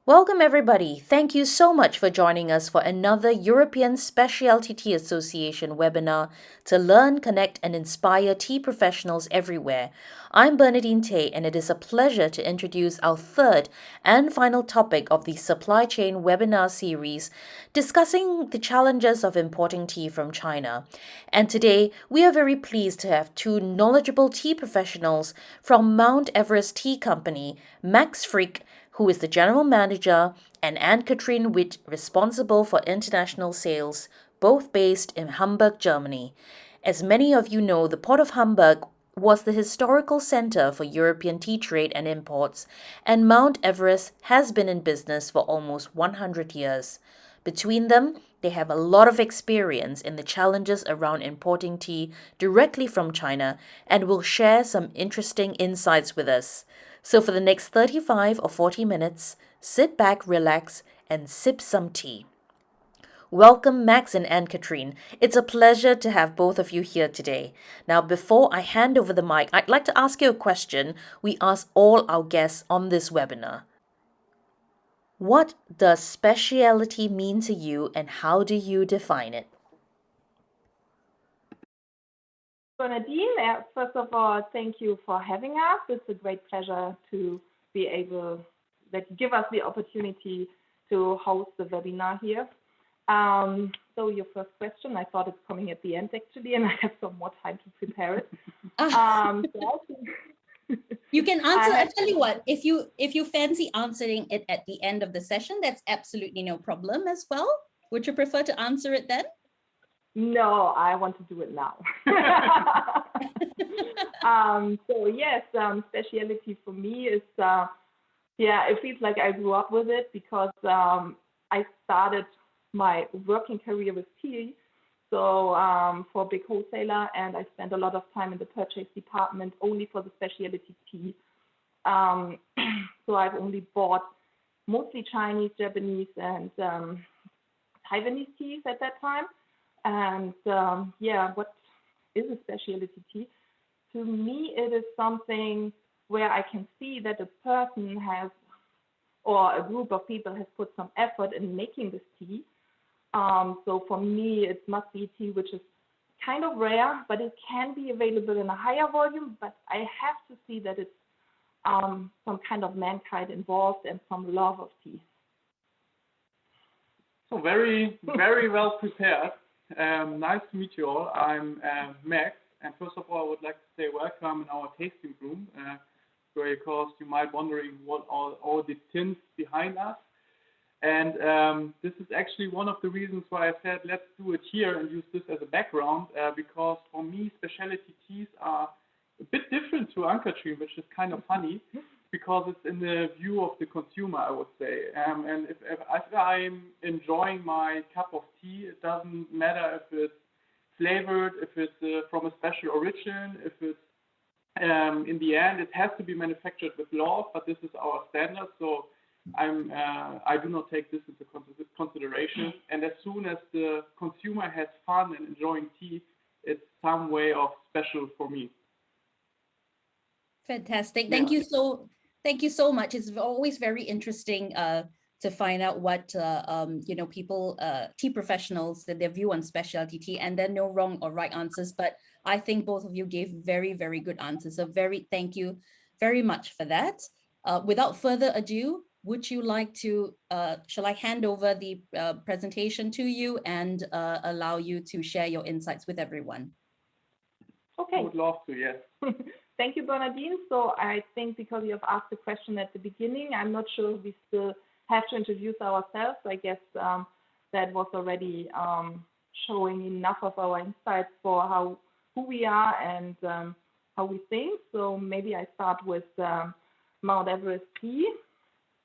Welcome, everybody. Thank you so much for joining us for another European Specialty Tea Association webinar to learn, connect, and inspire tea professionals everywhere. I'm Bernadine Tay, and it is a pleasure to introduce our third and final topic of the supply chain webinar series, discussing the challenges of importing tea from China. And today, we are very pleased to have two knowledgeable tea professionals from Mount Everest Tea Company, Max Frick, who is the general manager, and Ann-Kathrin Witt, responsible for international sales, both based in Hamburg, Germany. As many of you know, the Port of Hamburg was the historical center for European tea trade and imports, and Mount Everest has been in business for almost 100 years. Between them, they have a lot of experience in the challenges around importing tea directly from China and will share some interesting insights with us. So, for the next 35 or 40 minutes, sit back, relax, and sip some tea. Welcome, Max and Ann-Kathrin. It's a pleasure to have both of you here today. Now, before I hand over the mic, I'd like to ask you a question we ask all our guests on this webinar. What does specialty mean to you, and how do you define it? Bernadine, first of all, thank you for having us. It's a great pleasure to be able that you give us the opportunity to host the webinar here. So your first question, I thought it's coming at the end actually, and I have some more time to prepare it. You can answer. I tell you what, if you fancy answering it at the end of the session, that's absolutely no problem as well. Would you prefer to answer it then? No, I want to do it now. So yes, specialty for me is, it feels like I grew up with it because I started my working career with tea. So for a big wholesaler, and I spent a lot of time in the purchase department only for the specialty tea. So I've only bought mostly Chinese, Japanese, and Taiwanese teas at that time. And what is a specialty tea? To me, it is something where I can see that a person has, or a group of people has put some effort in making this tea. So for me, it must be tea which is kind of rare, but it can be available in a higher volume. But I have to see that it's some kind of mankind involved and some love of tea. So very, very well prepared. Nice to meet you all. I'm Max, and first of all, I would like to say welcome in our tasting room, because you might be wondering what are all the tints behind us. And this is actually one of the reasons why I said let's do it here and use this as a background, because for me, specialty teas are a bit different to Ann-Kathrin, which is kind of funny, because it's in the view of the consumer, I would say. And if I'm enjoying my cup of tea, it doesn't matter if it's flavored, if it's from a special origin, if it's in the end, it has to be manufactured with love, but this is our standard. So I do not take this into consideration. And as soon as the consumer has fun and enjoying tea, it's some way of special for me. Fantastic. Thank you so much. It's always very interesting to find out what people, tea professionals, their view on specialty tea, and there are no wrong or right answers. But I think both of you gave very, very good answers. So thank you very much for that. Without further ado, would you like to, shall I hand over the presentation to you and allow you to share your insights with everyone? Okay. I would love to, yes. Thank you, Bernadine. So I think because you have asked the question at the beginning, I'm not sure if we still have to introduce ourselves. I guess that was already showing enough of our insights for who we are and how we think. So maybe I start with Mount Everest Tea.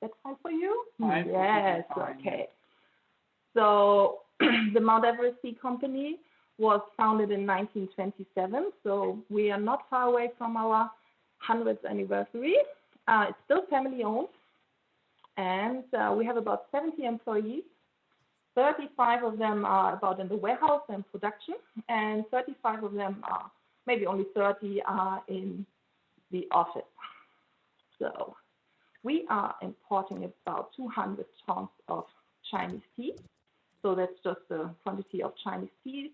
That's fine for you? Fine. Yes, Fine. Okay. So the Mount Everest Tea Company was founded in 1927, so we are not far away from our 100th anniversary. It's still family owned, and we have about 70 employees. 35 of them are about in the warehouse and production, and 35 of them are, maybe only 30 are in the office. So We are importing about 200 tons of Chinese tea. So that's just the quantity of Chinese tea.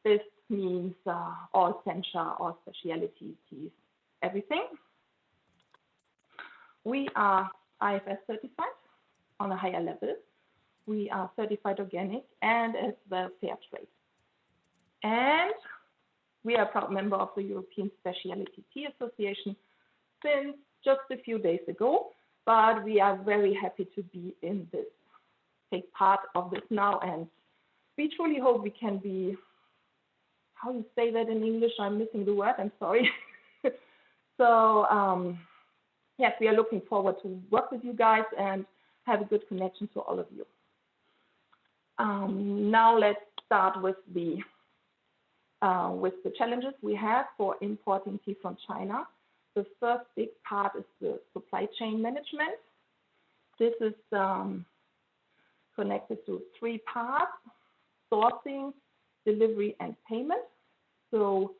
This means all sencha, all specialty teas, everything. We are IFS certified on a higher level. We are certified organic and as well fair trade. And we are a proud member of the European Specialty Tea Association since just a few days ago, but we are very happy to be in this, take part of this now, and we truly hope we can be, how you say that in English? I'm missing the word, I'm sorry. So, yes, we are looking forward to work with you guys and have a good connection to all of you. Now let's start with the challenges we have for importing tea from China. The first big part is the supply chain management. This is connected to 3 parts: sourcing, delivery, and payment. So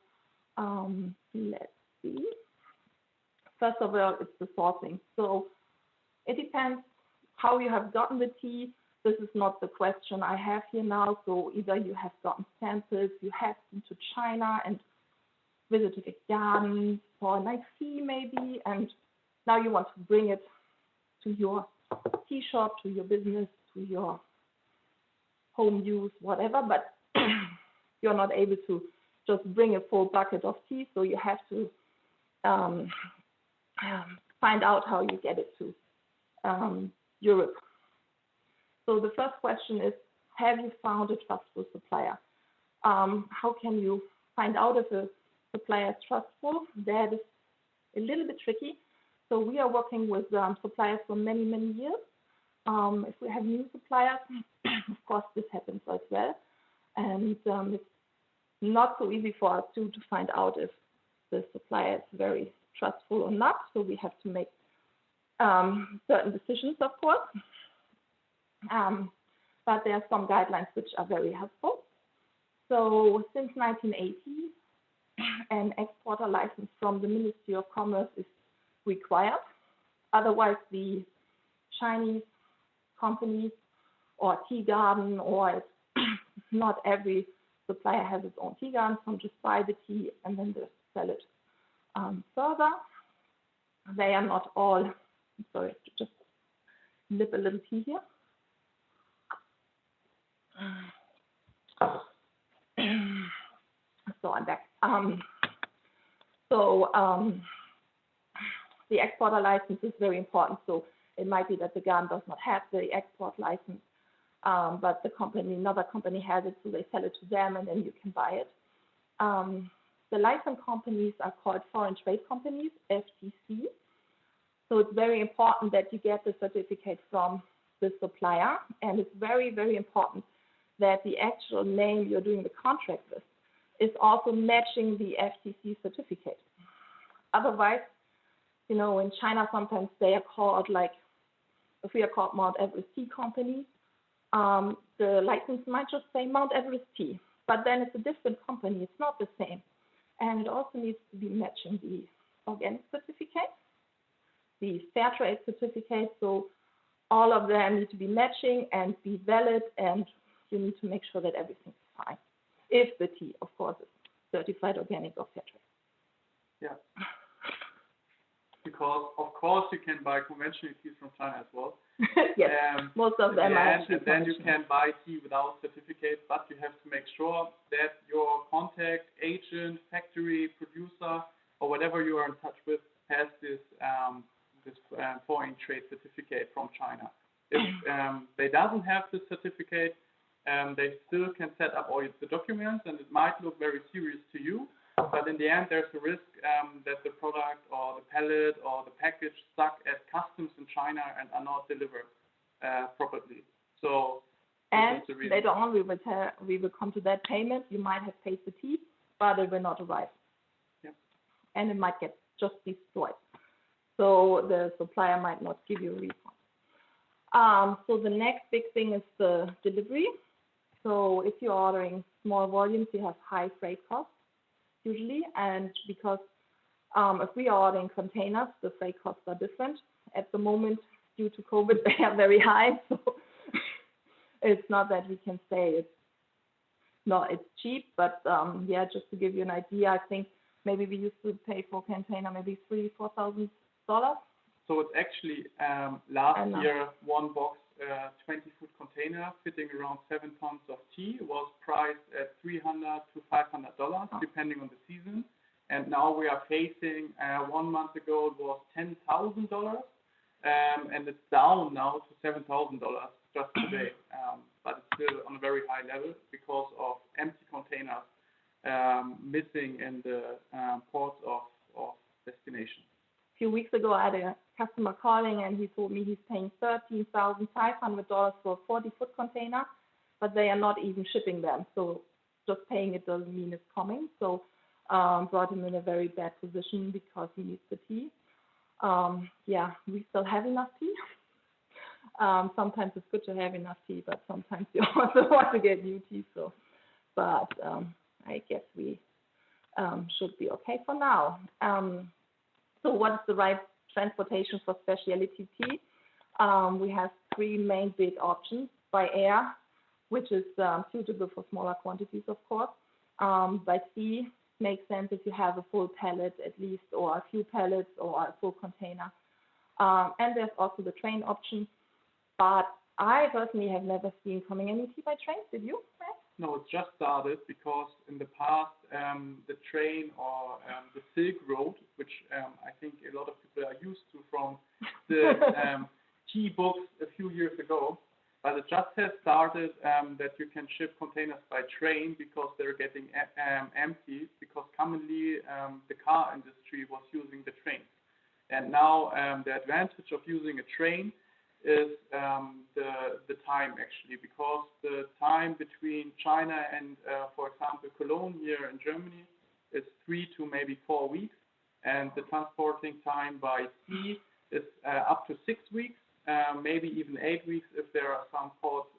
let's see. First of all, it's the sourcing. So it depends how you have gotten the tea. This is not the question I have here now. So either you have gotten samples, you have been to China and visited a garden for a nice tea maybe, and now you want to bring it to your tea shop, to your business, to your home use, whatever, but you're not able to just bring a full bucket of tea, so you have to find out how you get it to Europe. So the first question is, have you found a trustful supplier? How can you find out if a supplier is trustful? That is a little bit tricky. So we are working with suppliers for many, many years. If we have new suppliers, of course, this happens as well. And it's not so easy for us to find out if the supplier is very trustful or not. So we have to make certain decisions, of course. But there are some guidelines which are very helpful. So since 1980, an exporter license from the Ministry of Commerce is required. Otherwise, the Chinese companies or tea garden, or not every supplier has its own tea garden, some just buy the tea and then they sell it further. They are not all, sorry, just nip a little tea here. So I'm back. The exporter license is very important. So it might be that the garden does not have the export license, but the company, another company has it, so they sell it to them, and then you can buy it. The license companies are called foreign trade companies, FTC. So it's very important that you get the certificate from the supplier, and it's very, very important that the actual name you're doing the contract with is also matching the FTC certificate. Otherwise, you know, in China, sometimes they are called, like, if we are called Mount Everest Tea Company, the license might just say Mount Everest Tea, but then it's a different company. It's not the same. And it also needs to be matching the organic certificate, the fair trade certificate. So all of them need to be matching and be valid, and you need to make sure that everything's fine. If the tea, of course, is certified organic or fair trade. Yeah. Because, of course, you can buy conventional teas from China as well. Yes, most of them are actually and then you can buy tea without certificate, but you have to make sure that your contact, agent, factory, producer, or whatever you are in touch with has this foreign trade certificate from China. If they doesn't have this certificate, they still can set up all the documents, and it might look very serious to you. But in the end, there's a risk that the product or the pallet or the package stuck at customs in China and are not delivered properly. So, and later on, we will come to that payment. You might have paid the tea, but it will not arrive. Yep. And it might get just destroyed. So the supplier might not give you a refund. So the next big thing is the delivery. So if you're ordering small volumes, you have high freight costs usually, and because if we are ordering containers, the freight costs are different, at the moment, due to COVID, they are very high. So it's not that we can say it's cheap, but yeah, just to give you an idea, I think maybe we used to pay for a container maybe $3,000-4,000. So it's actually last year, one box 20-foot container fitting around 7 tons of tea was priced at $300 to $500, depending on the season. And now we are facing, 1 month ago it was $10,000, and it's down now to $7,000 just today. But it's still on a very high level because of empty containers missing in the ports of destination. A few weeks ago, I had a customer calling, and he told me he's paying $13,500 for a 40-foot container, but they are not even shipping them. So just paying it doesn't mean it's coming. So brought him in a very bad position because he needs the tea. Yeah, we still have enough tea. Sometimes it's good to have enough tea, but sometimes you also want to get new tea. So, but I guess we should be okay for now. So what is the right transportation for specialty tea? We have 3 main big options: by air, which is suitable for smaller quantities, of course. By sea makes sense if you have a full pallet at least, or a few pallets, or a full container. And there's also the train option. But I personally have never seen coming any tea by train. Did you? No, it just started because in the past, the train or the Silk Road, which I think a lot of people are used to from the tea books a few years ago, but it just has started that you can ship containers by train because they're getting empty, because commonly the car industry was using the train. And now the advantage of using a train is the time, actually, because the time between China and, for example, Cologne here in Germany is 3 to maybe 4 weeks, and the transporting time by sea is up to 6 weeks, maybe even 8 weeks if there are some ports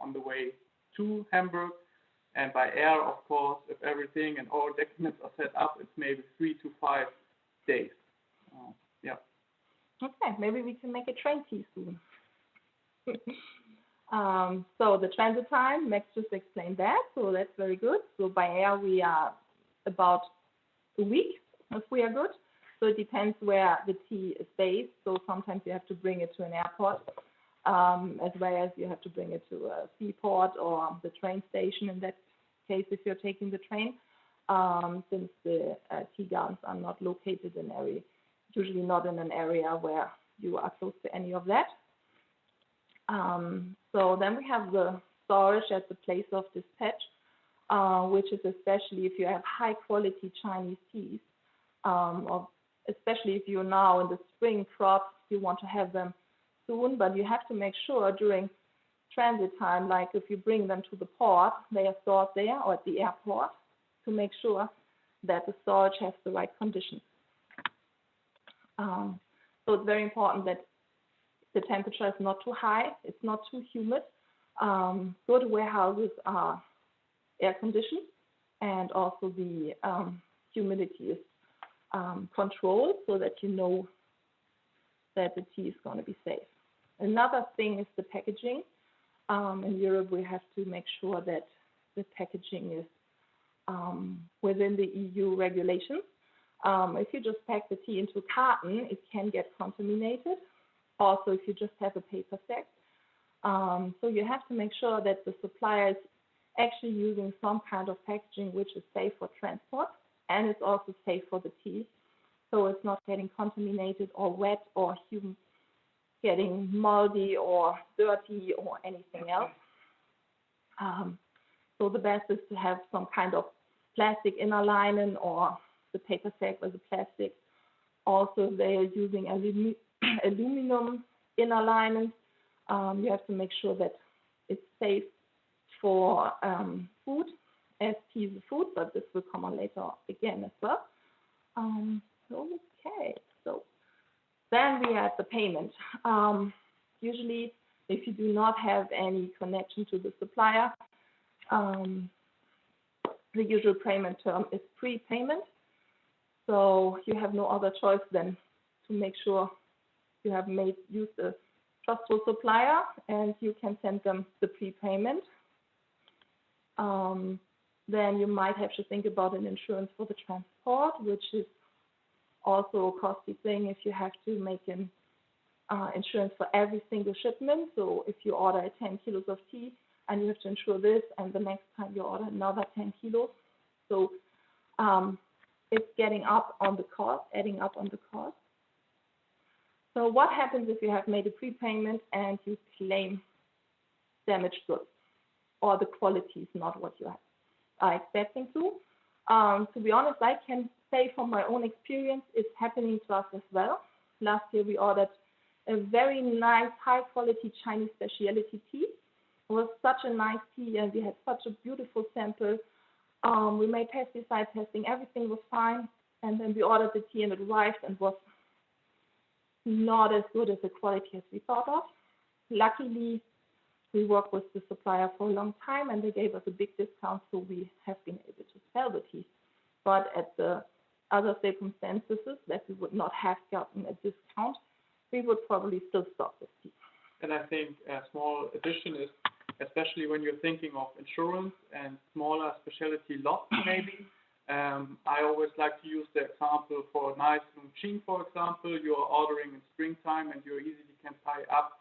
on the way to Hamburg. And by air, of course, if everything and all documents are set up, it's maybe 3 to 5 days. Yeah. Okay, maybe we can make a train tea soon. So the transit time, Max just explained that, so that's very good. So by air, we are about a week if we are good. So it depends where the tea is based. So sometimes you have to bring it to an airport, as well as you have to bring it to a seaport or the train station in that case if you're taking the train, since the tea gardens are not located in usually not in an area where you are close to any of that. So then we have the storage at the place of dispatch, which is especially if you have high quality Chinese teas, or especially if you're now in the spring crops, you want to have them soon, but you have to make sure during transit time, like if you bring them to the port, they are stored there or at the airport, to make sure that the storage has the right conditions. So it's very important that the temperature is not too high, it's not too humid. Good warehouses are air conditioned, and also the humidity is controlled so that you know that the tea is going to be safe. Another thing is the packaging. In Europe, we have to make sure that the packaging is within the EU regulations. If you just pack the tea into a carton, it can get contaminated. Also, if you just have a paper sack. So you have to make sure that the supplier is actually using some kind of packaging which is safe for transport, and it's also safe for the tea. So it's not getting contaminated or wet or getting moldy or dirty or anything else. So the best is to have some kind of plastic inner lining, or the paper sack with the plastic. Also, they are using aluminum inner lining. You have to make sure that it's safe for food, as tea is a food, but this will come on later again as well. Okay, so then we have the payment. Usually, if you do not have any connection to the supplier, the usual payment term is prepayment. So you have no other choice than to make sure you have used a trustful supplier, and you can send them the prepayment. Then you might have to think about an insurance for the transport, which is also a costly thing if you have to make an insurance for every single shipment. So if you order 10 kilos of tea and you have to insure this, and the next time you order another 10 kilos. So it's adding up on the cost. So what happens if you have made a prepayment and you claim damaged goods, or the quality is not what you are expecting to? To be honest, I can say from my own experience, it's happening to us as well. Last year we ordered a very nice, high-quality Chinese specialty tea. It was such a nice tea, and we had such a beautiful sample. We made pesticide testing, everything was fine, and then we ordered the tea and it arrived and was not as good as the quality as we thought of. Luckily, we worked with the supplier for a long time, and they gave us a big discount, so we have been able to sell the tea. But at the other circumstances that we would not have gotten a discount, we would probably still stock this tea. And I think a small addition is, especially when you're thinking of insurance and smaller specialty lots maybe, I always like to use the example for nice Longqing, for example. You are ordering in springtime and you easily can pay up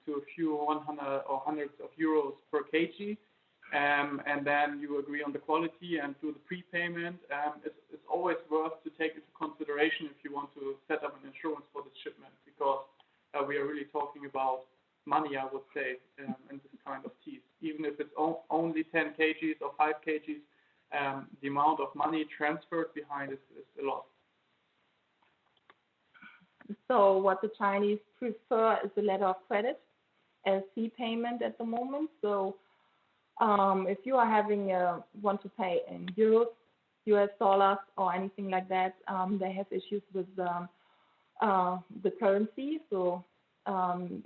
to a few 100 or hundreds of euros per kg. And then you agree on the quality and do the prepayment. It's always worth to take into consideration if you want to set up an insurance for this shipment, because we are really talking about money, I would say, in this kind of teas. Even if it's only 10 kgs or 5 kgs, the amount of money transferred behind is a lot. So what the Chinese prefer is a letter of credit as fee payment at the moment. So if you are having want to pay in euros, US dollars, or anything like that, they have issues with the currency. So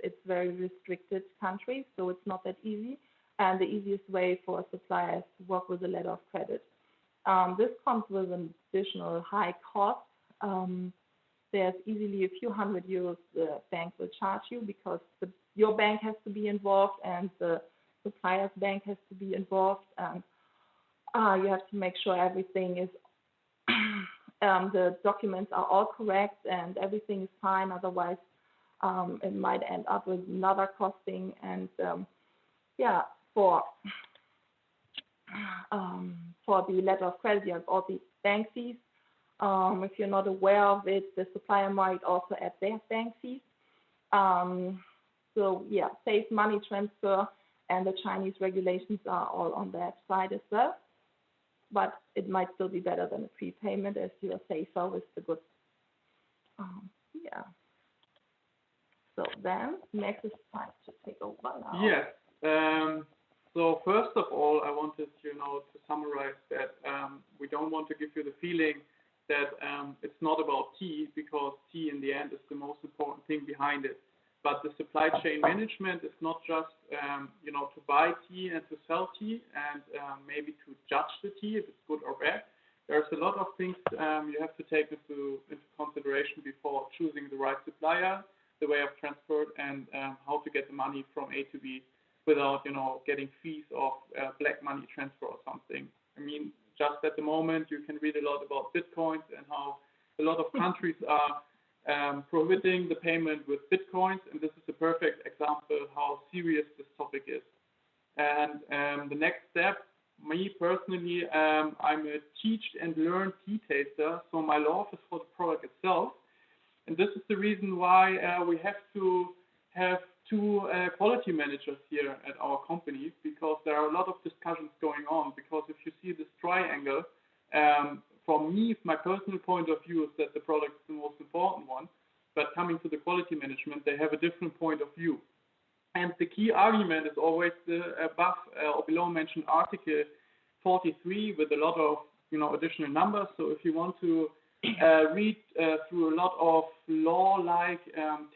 it's very restricted country, so it's not that easy. And the easiest way for a supplier is to work with a letter of credit. This comes with an additional high cost. There's easily a few hundred euros the bank will charge you, because your bank has to be involved and the supplier's bank has to be involved, and you have to make sure everything is the documents are all correct and everything is fine. Otherwise, it might end up with another costing. And for the letter of credit, you have all the bank fees. If you're not aware of it, the supplier might also add their bank fees. So yeah, safe money transfer, and the Chinese regulations are all on that side as well. But it might still be better than a prepayment, as you are safer with the goods. So then, next is time to take over now. Yes. So first of all, I wanted to summarize that we don't want to give you the feeling that it's not about tea, because tea in the end is the most important thing behind it. But the supply chain management is not just to buy tea and to sell tea and maybe to judge the tea if it's good or bad. There's a lot of things you have to take into consideration before choosing the right supplier, the way of transport, and how to get the money from A to B without getting fees of black money transfer or something. I mean, just at the moment you can read a lot about Bitcoins and how a lot of countries are prohibiting the payment with Bitcoins, and this is a perfect example how serious this topic is. And the next step, me personally, I'm a teach and learn tea taster, so my love is for the product itself. And this is the reason why we have to have two quality managers here at our company, because there are a lot of discussions going on. Because if you see this triangle, from me, my personal point of view is that the product is the most important one. But coming to the quality management, they have a different point of view. And the key argument is always the above or below mentioned Article 43 with a lot of additional numbers. So if you want to read through a lot of law-like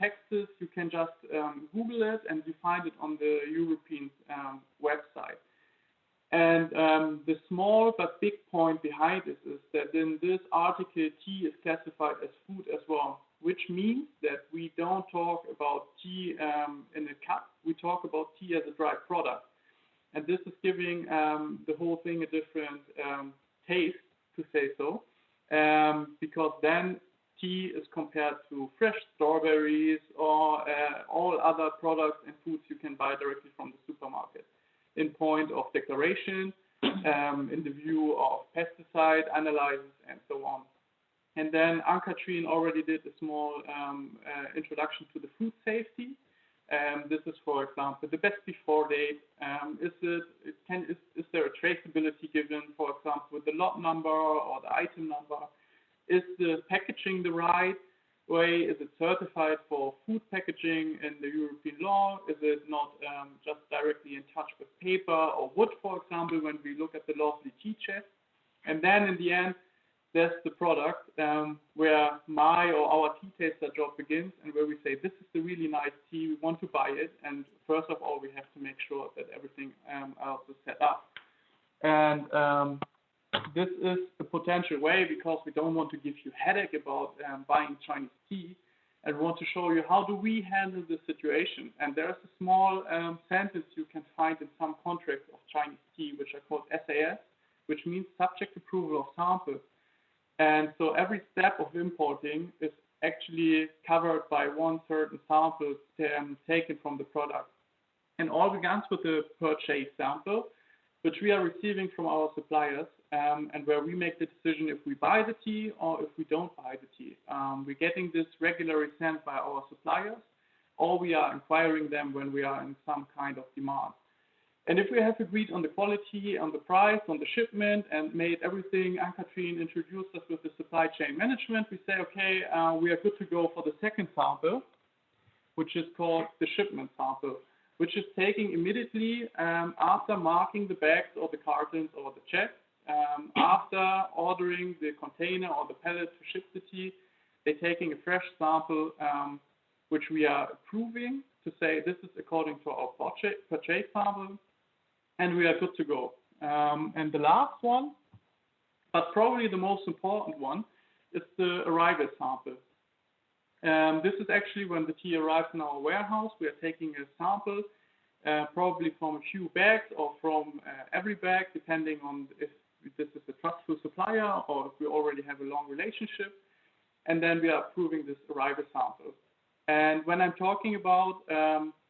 texts, you can just Google it and you find it on the European website. And the small but big point behind this is that in this article, tea is classified as food as well. which means that we don't talk about tea in a cup, we talk about tea as a dry product. And this is giving the whole thing a different taste, to say so, because then tea is compared to fresh strawberries or all other products and foods you can buy directly from the supermarket. In point of declaration, in the view of pesticide analysis, and so on. And then Ann-Kathrin already did a small introduction to the food safety. This is, for example, the best before date. Is there a traceability given, for example, with the lot number or the item number? Is the packaging the right way? Is it certified for food packaging in the European law? Is it not just directly in touch with paper or wood, for example, when we look at the lovely tea chest? And then in the end, there's the product where my or our tea taster job begins, and where we say, this is the really nice tea, we want to buy it. And first of all, we have to make sure that everything else is set up. And this is a potential way, because we don't want to give you headache about buying Chinese tea, and want to show you how do we handle this situation. And there's a small sentence you can find in some contracts of Chinese tea, which are called SAS, which means subject approval of sample. And so every step of importing is actually covered by one certain sample taken from the product. And all begins with a purchase sample, which we are receiving from our suppliers, and where we make the decision if we buy the tea or if we don't buy the tea. We're getting this regularly sent by our suppliers, or we are inquiring them when we are in some kind of demand. And if we have agreed on the quality, on the price, on the shipment, and made everything, Ann-Kathrin introduced us with the supply chain management, we say, okay, we are good to go for the second sample, which is called the shipment sample, which is taking immediately after marking the bags or the cartons or the checks, after ordering the container or the pallet to ship the tea. They're taking a fresh sample, which we are approving to say this is according to our purchase sample, and we are good to go. And the last one, but probably the most important one, is the arrival sample. This is actually when the tea arrives in our warehouse. We are taking a sample, probably from a few bags or from every bag, depending on if this is a trustful supplier or if we already have a long relationship. And then we are approving this arrival sample. And when I'm talking about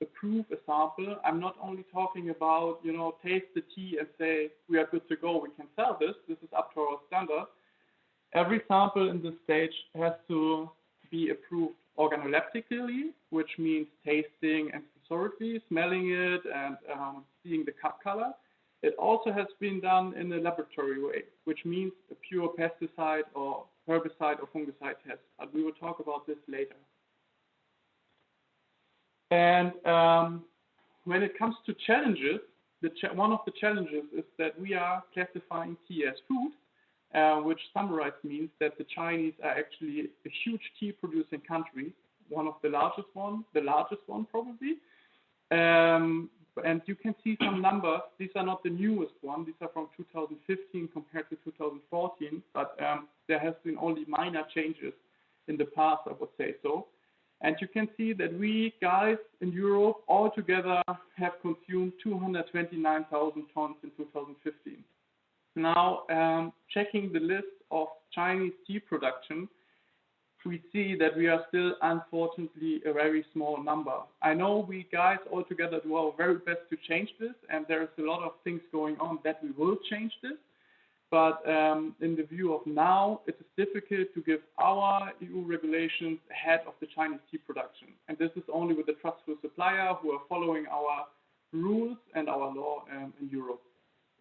approve a sample, I'm not only talking about, taste the tea and say, we are good to go, we can sell this. This is up to our standard. Every sample in this stage has to be approved organoleptically, which means tasting and sensorically, smelling it and seeing the cup color. It also has been done in a laboratory way, which means a pure pesticide or herbicide or fungicide test. But we will talk about this later. And when it comes to challenges, one of the challenges is that we are classifying tea as food, which summarized means that the Chinese are actually a huge tea producing country, one of the largest one probably. And you can see some numbers. These are not the newest one. These are from 2015 compared to 2014, but there has been only minor changes in the past, I would say so. And you can see that we guys in Europe altogether have consumed 229,000 tons in 2015. Now, checking the list of Chinese tea production, we see that we are still, unfortunately, a very small number. I know we guys altogether do our very best to change this, and there's a lot of things going on that we will change this. But in the view of now, it is difficult to give our EU regulations ahead of the Chinese tea production. And this is only with a trustful supplier who are following our rules and our law in Europe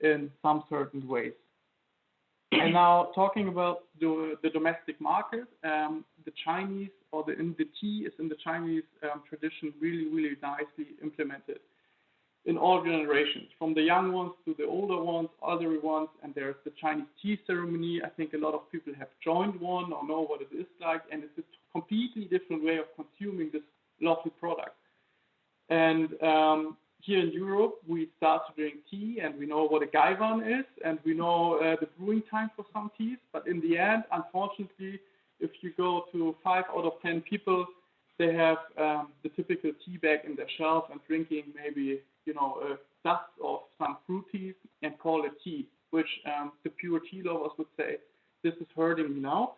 in some certain ways. And now talking about the domestic market, the Chinese or the tea is in the Chinese tradition really, really nicely implemented in all generations, from the young ones to the older ones, elderly ones, and there's the Chinese tea ceremony. I think a lot of people have joined one or know what it is like, and it's a completely different way of consuming this lovely product. And here in Europe, we start to drink tea, and we know what a gaiwan is, and we know the brewing time for some teas, but in the end, unfortunately, if you go to 5 out of 10 people, they have the typical tea bag in their shelf and drinking maybe, a dust of some fruit teas and call it tea, which the pure tea lovers would say, this is hurting me now.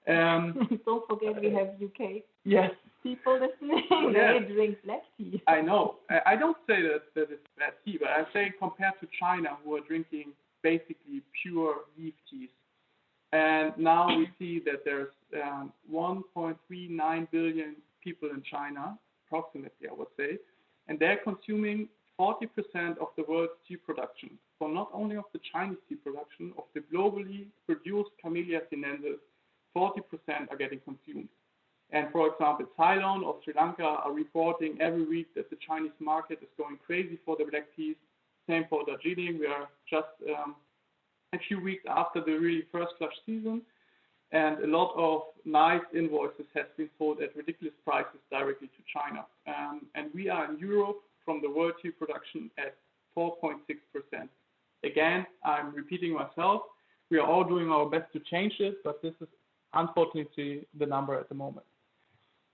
Don't forget we have UK Yes. people listening. Yes. They drink black tea. I know. I don't say that it's bad tea, but I say compared to China, who are drinking basically pure leaf teas. And now we see that there's 1.39 billion people in China, approximately, I would say, and they're consuming 40% of the world's tea production. So not only of the Chinese tea production, of the globally produced Camellia sinensis, 40% are getting consumed. And for example, Ceylon or Sri Lanka are reporting every week that the Chinese market is going crazy for the black teas. Same for Darjeeling. We are just a few weeks after the really first flush season, and a lot of nice invoices have been sold at ridiculous prices directly to China. And we are in Europe from the world tea production at 4.6%. Again, I'm repeating myself. We are all doing our best to change it, but this is unfortunately the number at the moment.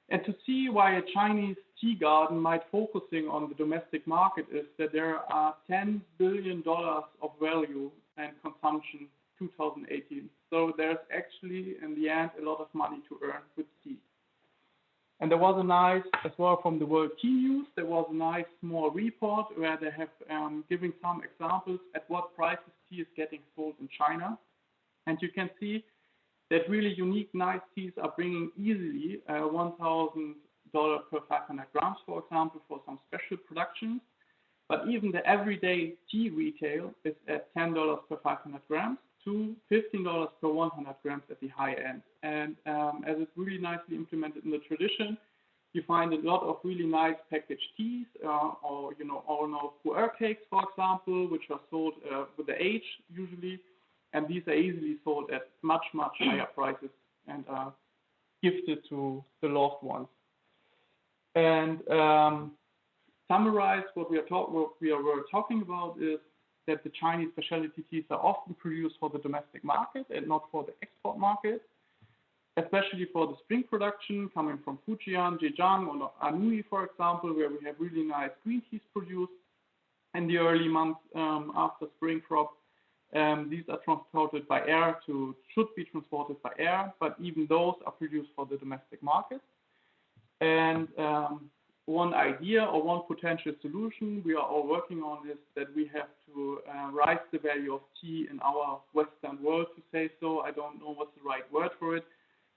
And to see why a Chinese tea garden might focusing on the domestic market is that there are $10 billion of value and consumption 2018. So there's actually, in the end, a lot of money to earn with tea. And there was a nice, as well from the World Tea News, there was a nice small report where they have given some examples at what prices tea is getting sold in China. And you can see that really unique, nice teas are bringing easily $1,000 per 500 grams, for example, for some special productions. But even the everyday tea retail is at $10 per 500 grams to $15 per 100 grams at the high end. And as it's really nicely implemented in the tradition, you find a lot of really nice packaged teas, or pu'er cakes, for example, which are sold with the age usually. And these are easily sold at much, much higher prices and are gifted to the loved ones. And summarize what we were talking about is that the Chinese specialty teas are often produced for the domestic market and not for the export market, especially for the spring production coming from Fujian, Zhejiang, or Anhui, for example, where we have really nice green teas produced in the early months after spring crop. These are transported by air should be transported by air, but even those are produced for the domestic market. And one idea or one potential solution we are all working on is that we have to rise the value of tea in our Western world, to say so. I don't know what's the right word for it,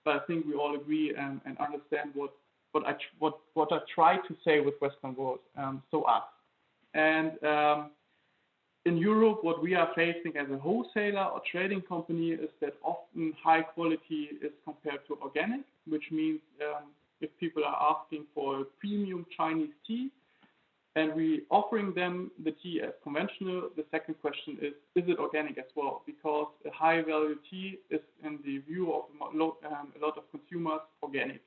but I think we all agree and understand what I try to say with Western world. So us. And in Europe, what we are facing as a wholesaler or trading company is that often high quality is compared to organic, which means if people are asking for a premium Chinese tea and we offering them the tea as conventional, the second question is it organic as well? Because a high value tea is, in the view of a lot of consumers, organic.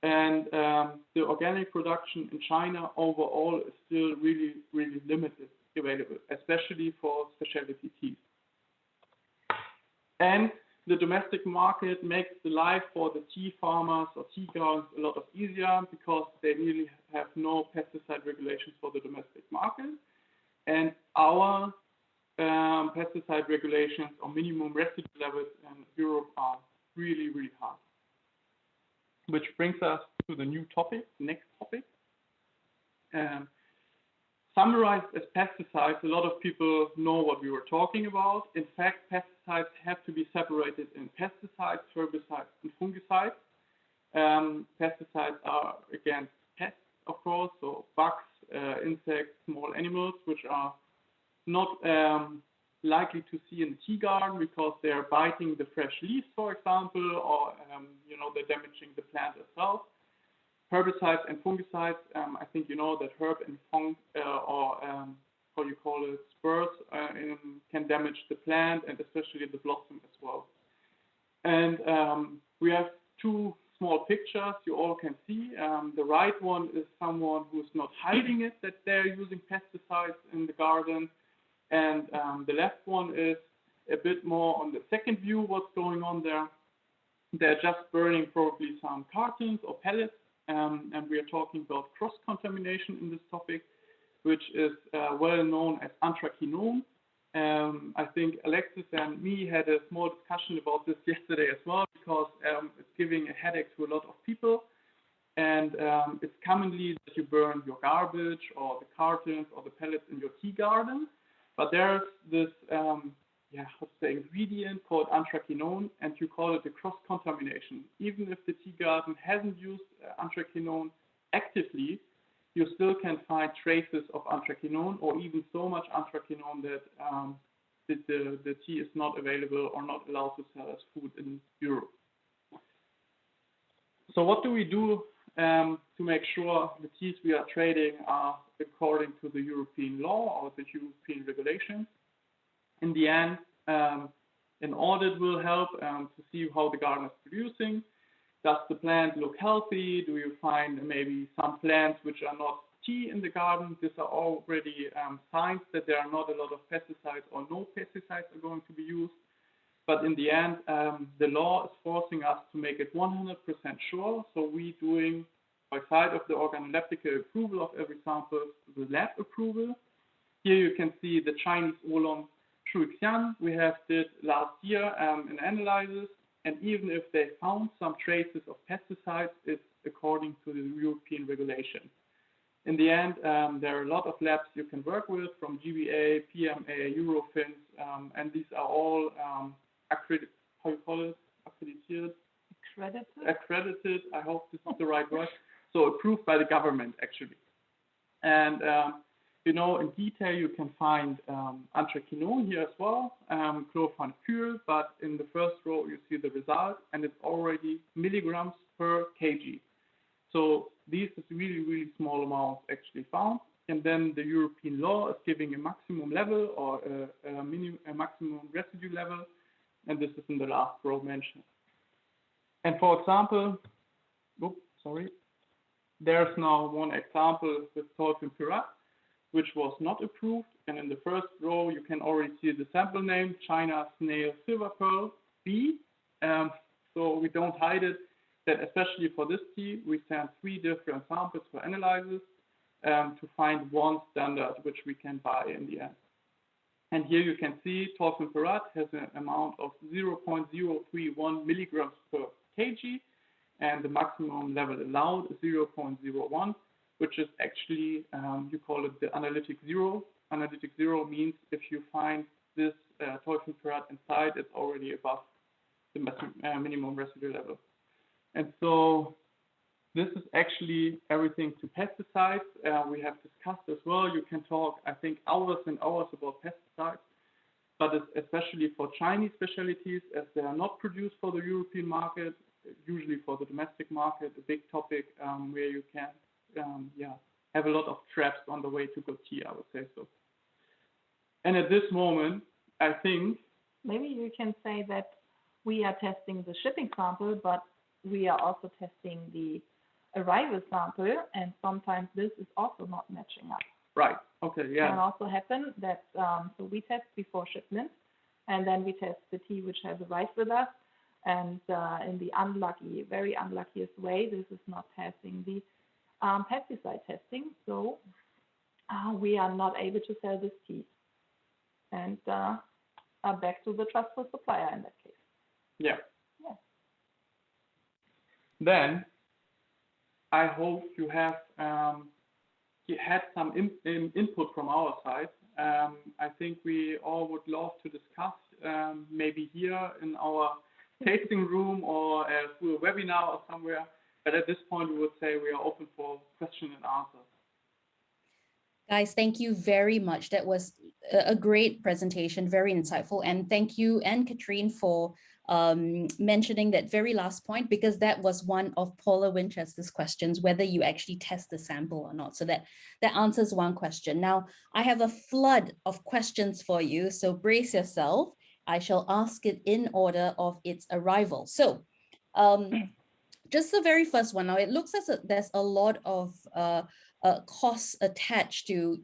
And the organic production in China overall is still really, really limited available, especially for specialty teas. And the domestic market makes the life for the tea farmers or tea gardens a lot easier because they really have no pesticide regulations for the domestic market. And our pesticide regulations or minimum residue levels in Europe are really, really high. Which brings us to the new topic, next topic. Summarized as pesticides, a lot of people know what we were talking about. In fact, pesticides have to be separated in pesticides, herbicides, and fungicides. Pesticides are against pests, of course, so bugs, insects, small animals, which are not likely to see in the tea garden because they are biting the fresh leaves, for example, or they're damaging the plant itself. Herbicides and fungicides, I think you know that herb and fung, spurs, can damage the plant and especially the blossom as well. And we have two small pictures you all can see. The right one is someone who's not hiding it that they're using pesticides in the garden. And the left one is a bit more on the second view what's going on there. they're just burning probably some cartons or pellets, and we are talking about cross-contamination in this topic, which is well known as anthraquinone. I think Alexis and me had a small discussion about this yesterday as well, because it's giving a headache to a lot of people. And it's commonly that you burn your garbage or the cartons or the pellets in your tea garden. But there's this ingredient called anthraquinone, and you call it a cross-contamination. Even if the tea garden hasn't used anthraquinone actively, you still can find traces of anthraquinone, or even so much anthraquinone that the tea is not available or not allowed to sell as food in Europe. So what do we do to make sure the teas we are trading are according to the European law or the European regulations? In the end, an audit will help to see how the garden is producing. Does the plant look healthy? Do you find maybe some plants which are not tea in the garden? These are already signs that there are not a lot of pesticides or no pesticides are going to be used. But in the end, the law is forcing us to make it 100% sure. So we doing, by side of the organoleptical approval of every sample, the lab approval. Here you can see the Chinese Oolong Shuixian we have did last year an analysis. And even if they found some traces of pesticides, it's according to the European regulation. In the end, there are a lot of labs you can work with, from GBA, PMA, Eurofins, and these are all accredited. Accredited. I hope this is the right word. So approved by the government, actually. And in detail, you can find anthraquinone here as well, chlorophenol, but in the first row, you see the result, and it's already milligrams per kg. So these is really, really small amounts actually found. And then the European law is giving a maximum level or a maximum residue level, and this is in the last row mentioned. And for example, there's now one example with tolfenpyrat, which was not approved. And in the first row, you can already see the sample name, China Snail Silver Pearl B. So we don't hide it, that especially for this tea, we send 3 different samples for analysis to find one standard which we can buy in the end. And here you can see tolfenpyrat has an amount of 0.031 milligrams per kg, and the maximum level allowed is 0.01, which is actually, you call it the analytic zero. Analytic zero means if you find this tolfenpyrat inside, it's already above the minimum residue level. And so this is actually everything to pesticides. We have discussed as well. You can talk, I think, hours and hours about pesticides, but it's especially for Chinese specialties, as they are not produced for the European market, usually for the domestic market, a big topic where you can have a lot of traps on the way to good tea, I would say so. And at this moment, I think maybe you can say that we are testing the shipping sample, but we are also testing the arrival sample, and sometimes this is also not matching up. Right. Okay. Yeah. It can also happen that so we test before shipment, and then we test the tea which has arrived with us, and in the very unluckiest way, this is not passing the pesticide testing, so we are not able to sell this tea, and are back to the trustful supplier in that case. Yeah. Then I hope you have had some input from our side. I think we all would love to discuss maybe here in our tasting room or through a webinar or somewhere. But at this point, we would say we are open for questions and answers. Guys, thank you very much. That was a great presentation, very insightful. And thank you, Ann-Kathrin, for mentioning that very last point, because that was one of Paula Winchester's questions, whether you actually test the sample or not. So that answers one question. Now, I have a flood of questions for you, so brace yourself. I shall ask it in order of its arrival. So just the very first one. Now, it looks as there's a lot of costs attached to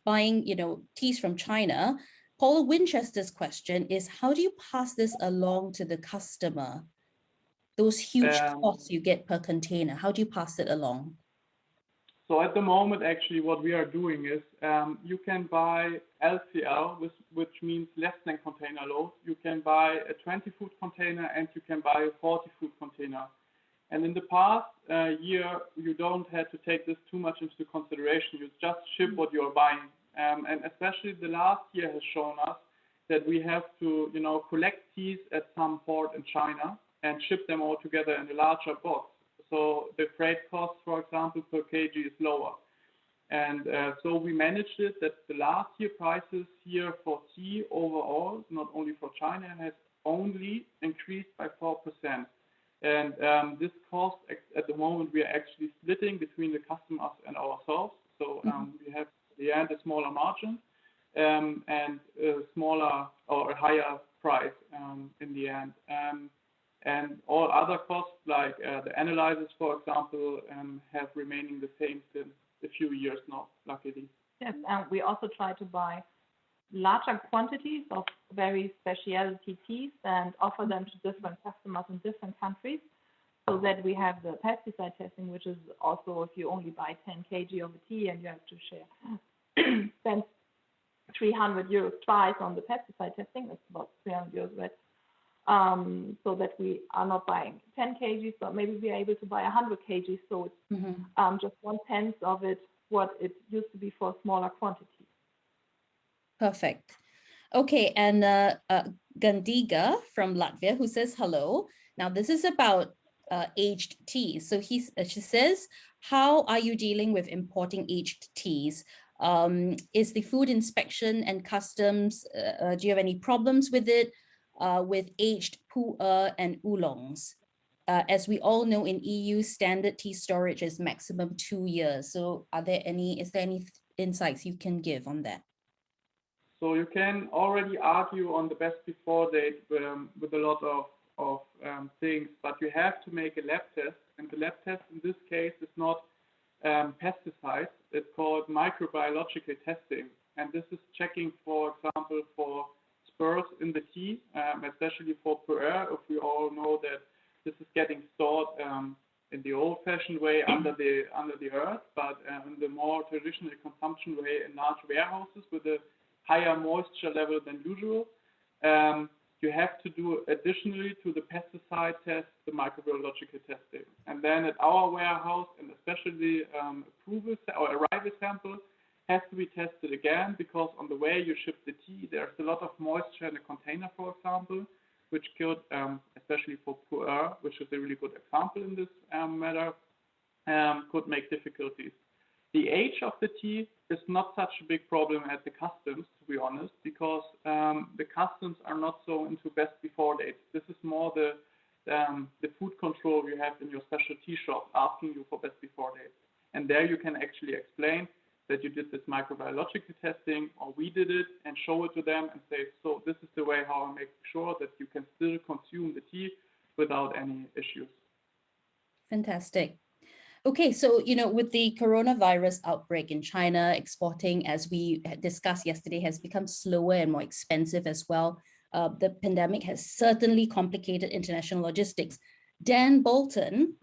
buying, teas from China. Paul Winchester's question is, how do you pass this along to the customer? Those huge costs you get per container, how do you pass it along? So at the moment, actually, what we are doing is you can buy LCL, which means less than container load. You can buy a 20-foot container and you can buy a 40-foot container. And in the past year, you don't have to take this too much into consideration. You just ship what you're buying. And especially the last year has shown us that we have to, collect teas at some port in China and ship them all together in a larger box. So the freight cost, for example, per kg is lower. And so we managed it that the last year prices here for tea overall, not only for China, has only increased by 4%. And this cost, at the moment, we are actually splitting between the customers and ourselves. So we have, at the end, a smaller margin and a smaller or a higher price in the end. And all other costs, like the analyzers, for example, have remaining the same since a few years now, luckily. Yes, and we also try to buy larger quantities of very specialty teas and offer them to different customers in different countries, so that we have the pesticide testing, which is also if you only buy 10 kg of a tea and you have to share, spend 300 euros twice on the pesticide testing, it's about 300 euros, right? So that we are not buying 10 kgs, but maybe we are able to buy 100 kgs. So it's just 1/10 of it, what it used to be for smaller quantities. Perfect. Okay, and Gandiga from Latvia, who says hello. Now, this is about aged teas. So she says, how are you dealing with importing aged teas? Is the food inspection and customs, do you have any problems with it? With aged pu'er and oolongs. As we all know, in EU, standard tea storage is maximum 2 years. So is there any insights you can give on that? So you can already argue on the best before date with a lot of things, but you have to make a lab test. And the lab test in this case is not pesticides. It's called microbiological testing. And this is checking, for example, for spurs in the tea, especially for pu'er, if we all know that this is getting stored in the old-fashioned way under the earth, but in the more traditional consumption way in large warehouses with a higher moisture level than usual. You have to do additionally to the pesticide test, the microbiological testing. And then at our warehouse, and especially approval or arrival sample, has to be tested again, because on the way you ship the tea, there's a lot of moisture in the container, for example, which could, especially for pu'er, which is a really good example in this matter, could make difficulties. The age of the tea is not such a big problem at the customs, to be honest, because the customs are not so into best before dates. This is more the food control you have in your special tea shop asking you for best before dates. And there you can actually explain that you did this microbiological testing, or we did it, and show it to them and say, so this is the way how I make sure that you can still consume the tea without any issues. Fantastic. Okay, so, with the coronavirus outbreak in China, exporting, as we discussed yesterday, has become slower and more expensive as well. The pandemic has certainly complicated international logistics. Dan Bolton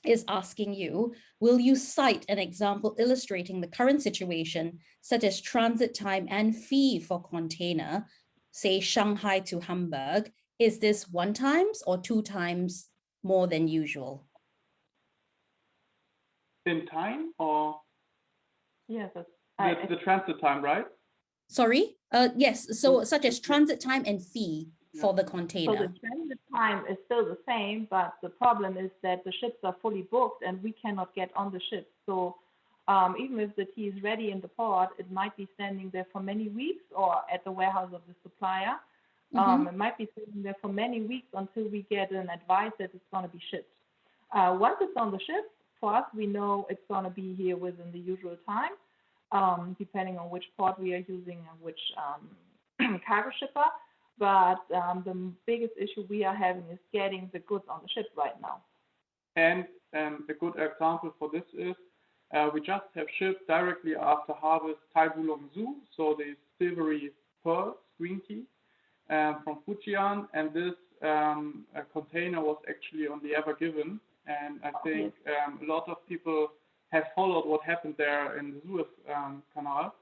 is asking you, will you cite an example illustrating the current situation, such as transit time and fee for container, say Shanghai to Hamburg? Is this 1 times or 2 times more than usual? In time, or? Yes, The transit time, right? Sorry? Yes, so such as transit time and fee for the container. So the transit time is still the same, but the problem is that the ships are fully booked and we cannot get on the ship. So even if the tea is ready in the port, it might be standing there for many weeks, or at the warehouse of the supplier. It might be sitting there for many weeks until we get an advice that it's going to be shipped. Once it's on the ship, for us, we know it's going to be here within the usual time, depending on which port we are using and which cargo shipper. But the biggest issue we are having is getting the goods on the ship right now. And a good example for this is we just have shipped directly after harvest Tai Bulong Zoo, so the silvery pearls, green tea from Fujian, and this container was actually on the Ever Given, and I think a lot of people have followed what happened there in the Suez Canal.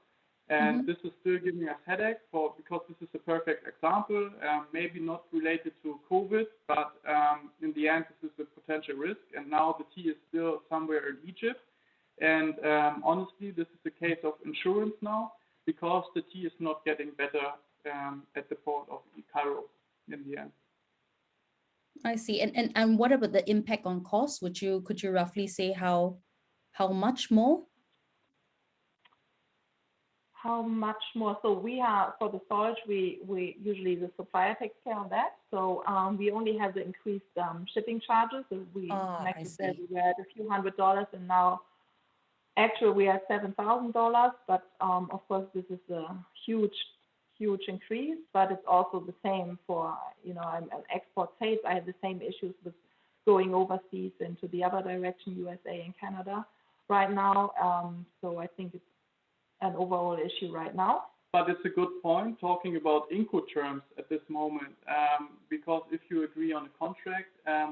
And this is still giving us headache because this is a perfect example, maybe not related to COVID, but in the end, this is a potential risk. And now the tea is still somewhere in Egypt. And honestly, this is a case of insurance now because the tea is not getting better at the port of Cairo in the end. I see. And what about the impact on cost? Could you roughly say how much more? How much more? So we are, for the storage, we usually, the supplier takes care of that. So we only have the increased shipping charges. So like you said, we were at a few $100s, and now actually we are at $7,000. But of course, this is a huge increase. But it's also the same for, I'm an export sales. I have the same issues with going overseas into the other direction, USA and Canada right now. So I think it's an overall issue right now. But it's a good point talking about Inco terms at this moment, because if you agree on a contract,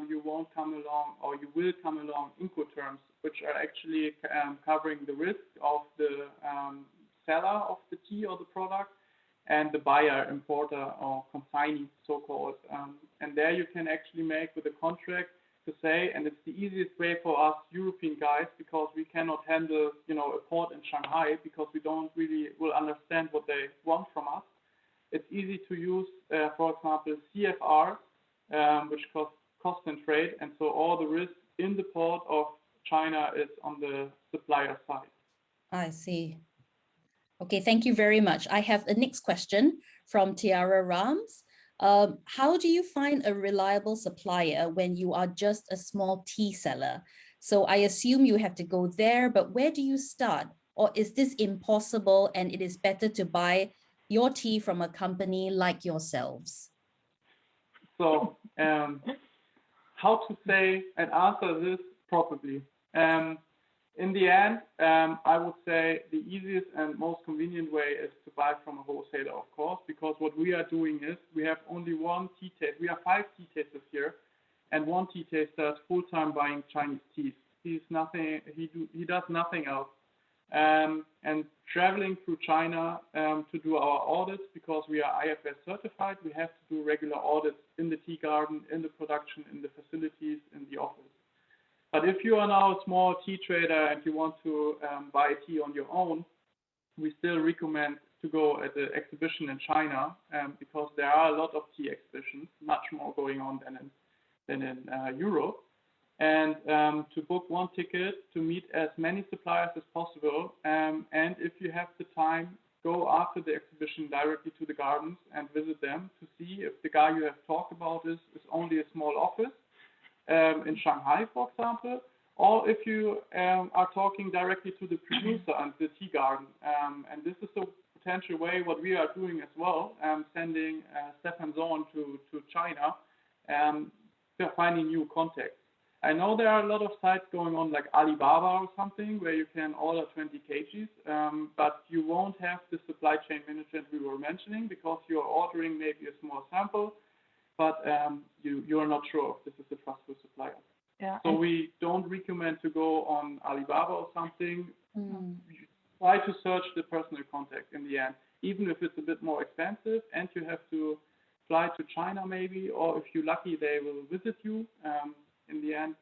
you won't come along, or you will come along Inco terms, which are actually covering the risk of the seller of the tea or the product and the buyer, importer, or consignee, so-called. And there you can actually make with a contract to say, and it's the easiest way for us European guys, because we cannot handle, a port in Shanghai because we don't really will understand what they want from us. It's easy to use, for example, CFR, which cost and trade, and so all the risk in the port of China is on the supplier side. I see. Okay, thank you very much. I have the next question from Tiara Rams. How do you find a reliable supplier when you are just a small tea seller? So I assume you have to go there, but where do you start? Or is this impossible and it is better to buy your tea from a company like yourselves? So how to say and answer this properly? In the end, I would say the easiest and most convenient way is to buy from a wholesaler, of course, because what we are doing is we have only one tea taster. We have 5 tea tasters here, and one tea taster is full-time buying Chinese teas. He does nothing else. And traveling through China to do our audits, because we are IFS certified, we have to do regular audits in the tea garden, in the production, in the facilities, in the office. But if you are now a small tea trader and you want to buy tea on your own, we still recommend to go at the exhibition in China, because there are a lot of tea exhibitions, much more going on than in Europe. And to book one ticket to meet as many suppliers as possible. And if you have the time, go after the exhibition directly to the gardens and visit them to see if the guy you have talked about is only a small office in Shanghai, for example, or if you are talking directly to the producer and the tea garden. And this is a potential way what we are doing as well, sending Stefan Zorn to China, finding new contacts. I know there are a lot of sites going on like Alibaba or something where you can order 20 kgs, but you won't have the supply chain management we were mentioning because you're ordering maybe a small sample, but you're not sure if this is a trustful supplier. Yeah. So we don't recommend to go on Alibaba or something. Try to search the personal contact in the end, even if it's a bit more expensive and you have to fly to China maybe, or if you're lucky, they will visit you in the end.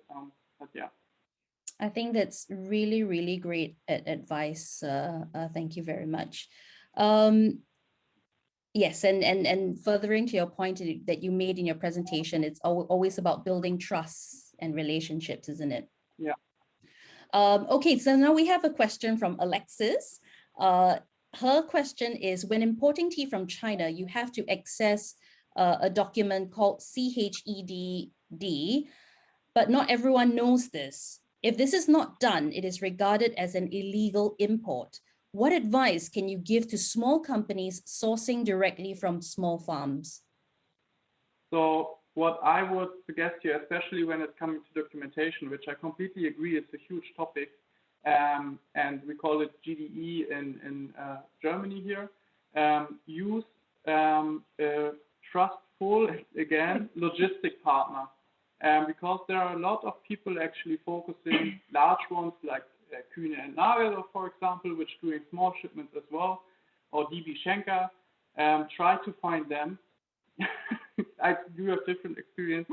But yeah. I think that's really, really great advice. Thank you very much. Yes, and furthering to your point that you made in your presentation, it's always about building trust and relationships, isn't it? Yeah. Okay, so now we have a question from Alexis. Her question is, when importing tea from China, you have to access a document called CHEDD, but not everyone knows this. If this is not done, it is regarded as an illegal import. What advice can you give to small companies sourcing directly from small farms? So what I would suggest here, especially when it's coming to documentation, which I completely agree is a huge topic, and we call it GDE in Germany here, use a trustful, again, logistic partner. Because there are a lot of people actually focusing, large ones like Kühne and Nagel, for example, which doing small shipments as well, or DB Schenker. Try to find them. I do have different experience.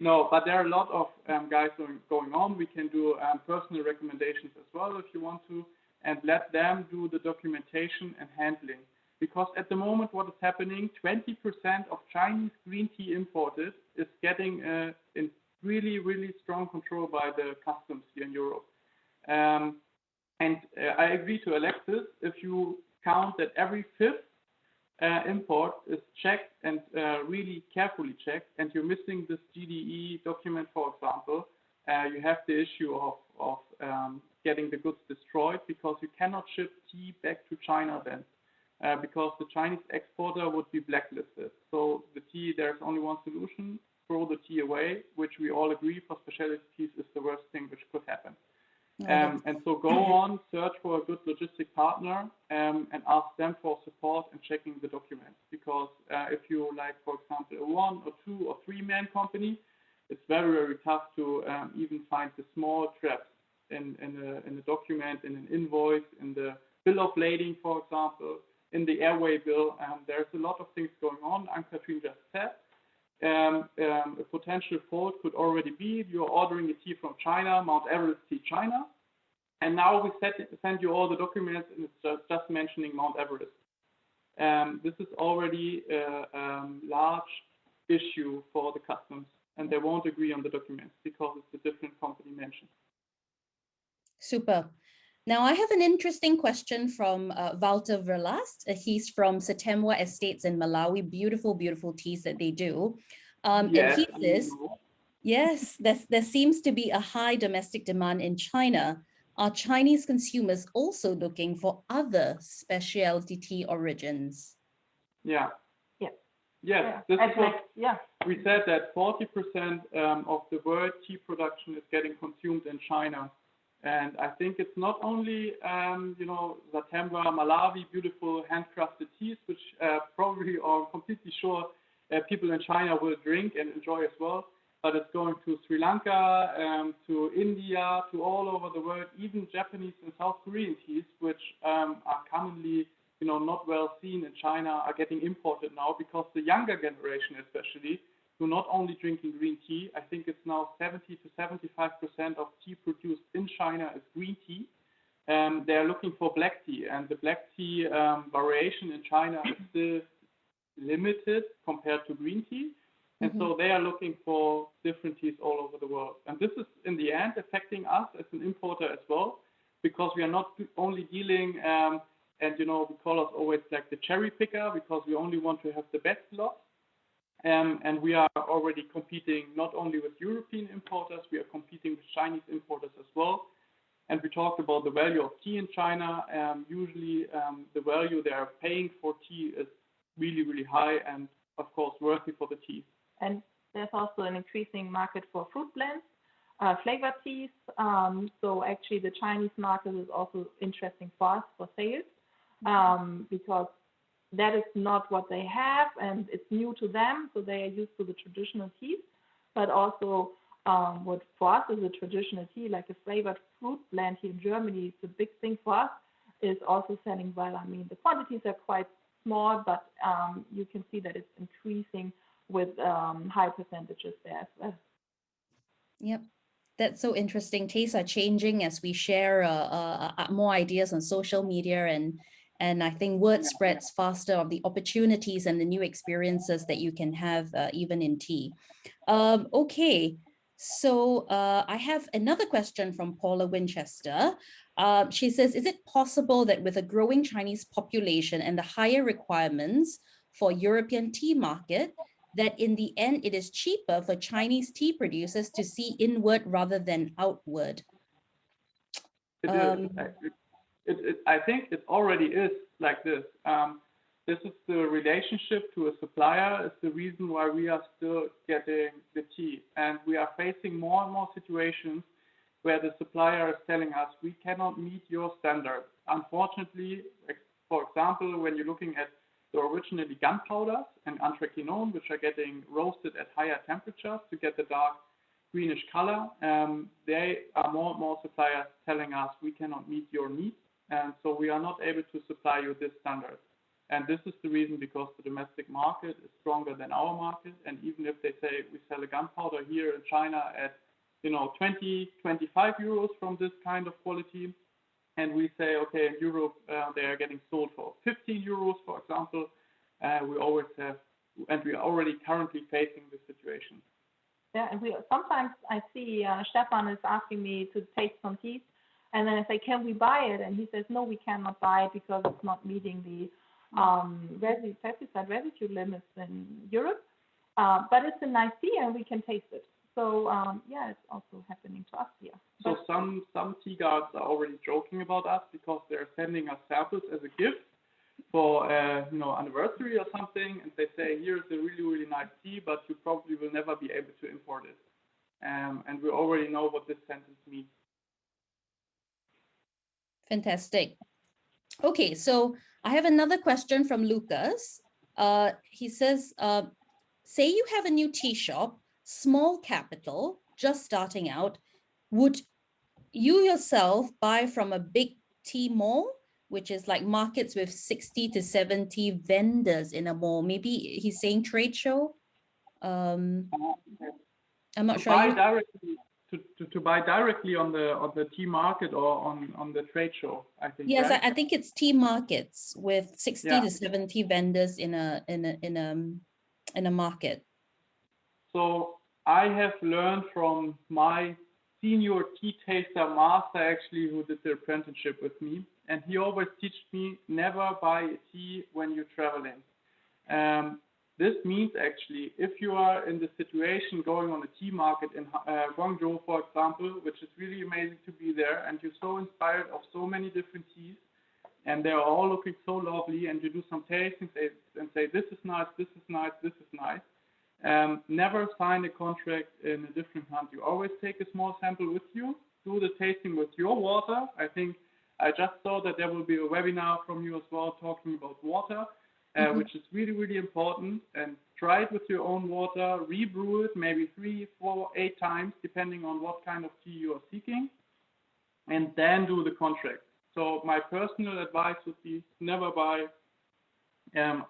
No, but there are a lot of guys going on. We can do personal recommendations as well if you want to, and let them do the documentation and handling. Because at the moment, what is happening, 20% of Chinese green tea imported is getting in really, really strong control by the customs here in Europe. And I agree to Alexis, if you count that every fifth import is checked and really carefully checked, and you're missing this GDE document, for example, you have the issue of getting the goods destroyed, because you cannot ship tea back to China then. Because the Chinese exporter would be blacklisted. So the tea, there's only one solution, throw the tea away, which we all agree for specialty teas is the worst thing which could happen. And so go on, search for a good logistic partner and ask them for support and checking the documents. Because if you like, for example, a 1 or 2 or 3 man company, it's very, very tough to even find the small traps in a document, in an invoice, in the bill of lading, for example, in the airway bill. There's a lot of things going on. Ann-Kathrin just said a potential fault could already be you're ordering a tea from China, Mount Everest tea China, and now we send you all the documents and it's just mentioning Mount Everest. This is already a large issue for the customs, and they won't agree on the documents because it's a different company mentioned. Super. Now, I have an interesting question from Walter Verlast. He's from Setemwa Estates in Malawi. Beautiful, beautiful teas that they do. Yes, and he says, yes, there seems to be a high domestic demand in China. Are Chinese consumers also looking for other specialty tea origins? Yeah. Yeah. Yes, this is what we said, that 40% of the world tea production is getting consumed in China. And I think it's not only, Setemwa, Malawi, beautiful handcrafted teas, which probably or completely sure people in China will drink and enjoy as well. But it's going to Sri Lanka, to India, to all over the world, even Japanese and South Korean teas, which are commonly, not well seen in China, are getting imported now because the younger generation, especially, who not only drinking green tea. I think it's now 70 to 75% of tea produced in China is green tea. They are looking for black tea, and the black tea variation in China is still limited compared to green tea. And so they are looking for different teas all over the world. And this is, in the end, affecting us as an importer as well, because we are not only dealing, we call us always like the cherry picker, because we only want to have the best lot. And we are already competing not only with European importers, we are competing with Chinese importers as well. And we talked about the value of tea in China. Usually the value they are paying for tea is really, really high and, of course, worthy for the tea. And there's also an increasing market for fruit blends, flavor teas. So actually the Chinese market is also interesting for us for sales because that is not what they have and it's new to them. So they are used to the traditional teas, but also what for us is a traditional tea, like a flavored fruit blend here in Germany, it's a big thing for us, is also selling well. I mean, the quantities are quite small, but you can see that it's increasing with high percentages there as well. Yep. That's so interesting. Tastes are changing as we share more ideas on social media, and I think word spreads faster of the opportunities and the new experiences that you can have even in tea. Okay, so I have another question from Paula Winchester. She says, is it possible that with a growing Chinese population and the higher requirements for European tea market, that in the end it is cheaper for Chinese tea producers to see inward rather than outward? I think it already is like this. This is the relationship to a supplier is the reason why we are still getting the tea. And we are facing more and more situations where the supplier is telling us we cannot meet your standards. Unfortunately, for example, when you're looking at the originally gunpowders and anthraquinone, which are getting roasted at higher temperatures to get the dark greenish color. There are more and more suppliers telling us we cannot meet your needs, and so we are not able to supply you this standard. And this is the reason, because the domestic market is stronger than our market. And even if they say we sell a gunpowder here in China at 20, 25 euros from this kind of quality, and we say, okay, in Europe they are getting sold for 15 euros, for example, we always have, and we are already currently facing this situation. Yeah, and sometimes I see Stefan is asking me to taste some teas, and then I say, can we buy it? And he says, no, we cannot buy it because it's not meeting the pesticide residue limits in Europe. But it's a nice tea, and we can taste it. So yeah, it's also happening to us here. So some tea guards are already joking about us because they're sending us samples as a gift for anniversary or something, and they say, here's a really, really nice tea, but you probably will never be able to import it. And we already know what this sentence means. Fantastic. Okay, so I have another question from Lucas. He says, say you have a new tea shop, small capital, just starting out. Would you yourself buy from a big tea mall, which is like markets with 60 to 70 vendors in a mall? Maybe he's saying trade show. I'm not sure. To buy directly on the tea market or on the trade show, I think. Yes, right? I think it's tea markets with 60 to 70 vendors in a market. So I have learned from my senior tea taster master, actually, who did the apprenticeship with me, and he always teaches me never buy a tea when you're traveling. This means, actually, if you are in the situation going on a tea market in Guangzhou, for example, which is really amazing to be there, and you're so inspired of so many different teas, and they're all looking so lovely, and you do some tastings and say, this is nice, this is nice, this is nice. Never sign a contract in a different country. Always take a small sample with you, do the tasting with your water. I think I just saw that there will be a webinar from you as well talking about water. Which is really, really important, and try it with your own water, rebrew it maybe 3, 4, 8 times, depending on what kind of tea you are seeking, and then do the contract. So my personal advice would be never buy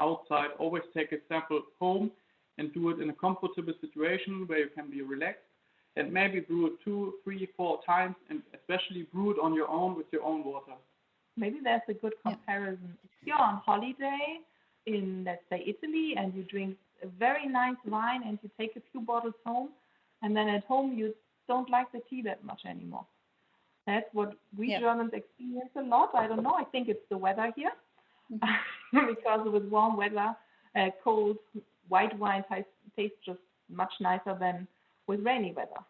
outside, always take a sample home and do it in a comfortable situation where you can be relaxed, and maybe brew it 2, 3, 4 times, and especially brew it on your own with your own water. Maybe that's a good comparison. If you're on holiday in, let's say, Italy, and you drink a very nice wine and you take a few bottles home, and then at home you don't like the tea that much anymore. That's what we Germans experience a lot. I don't know. I think it's the weather here. Because with warm weather, cold white wine tastes just much nicer than with rainy weather.